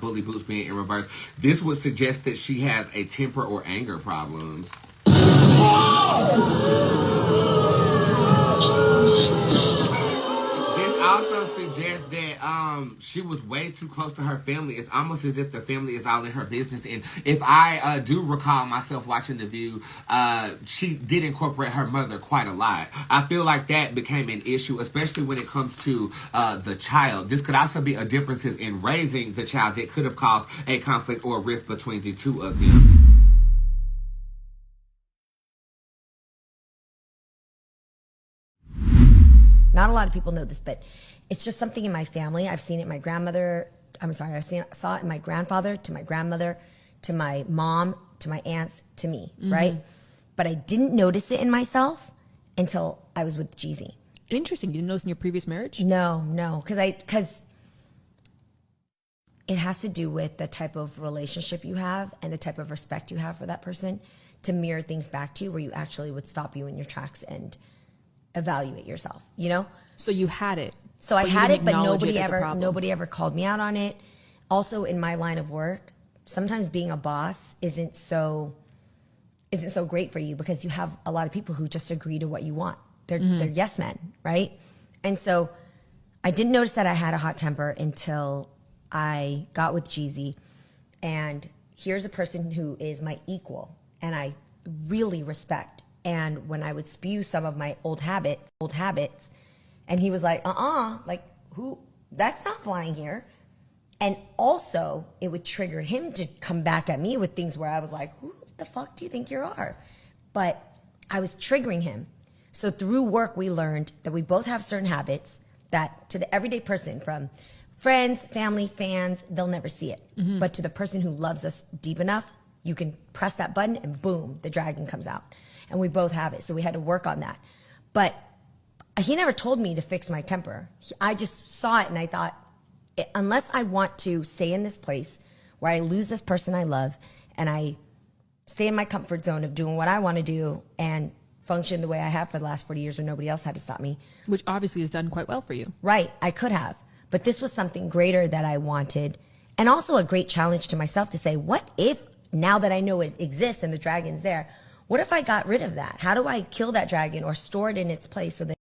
bully Bootz being in reverse, this would suggest that she has a temper or anger problems. This also suggests that she was way too close to her family. It's almost as if the family is all in her business. And if I do recall myself watching The View, she did incorporate her mother quite a lot. I feel like that became an issue, especially when it comes to the child. This could also be a differences in raising the child that could have caused a conflict or a rift between the two of them. Not a lot of people know this, but it's just something in my family. I've seen it in my grandmother. Saw it in my grandfather, to my grandmother, to my mom, to my aunts, to me, right? But I didn't notice it in myself until I was with Jeezy. Interesting. You didn't notice in your previous marriage? No, because it has to do with the type of relationship you have and the type of respect you have for that person to mirror things back to you where you actually would stop you in your tracks and evaluate yourself, you know? So you had it. So I had it, but nobody ever called me out on it. Also, in my line of work, sometimes being a boss isn't so great for you because you have a lot of people who just agree to what you want. They're yes men, right? And so I didn't notice that I had a hot temper until I got with Jeezy. And here's a person who is my equal and I really respect. And when I would spew some of my old habits, and he was like, like, who, that's not flying here. And also it would trigger him to come back at me with things where I was like, who the fuck do you think you are? But I was triggering him. So through work, we learned that we both have certain habits that to the everyday person, from friends, family, fans, they'll never see it. But to the person who loves us deep enough, you can press that button and boom, the dragon comes out. And we both have it. So we had to work on that. But he never told me to fix my temper. I just saw it and I thought, unless I want to stay in this place where I lose this person I love and I stay in my comfort zone of doing what I want to do and function the way I have for the last 40 years where nobody else had to stop me. Which obviously has done quite well for you. Right. I could have. But this was something greater that I wanted. And also a great challenge to myself to say, what if, now that I know it exists and the dragon's there, what if I got rid of that? How do I kill that dragon or store it in its place so that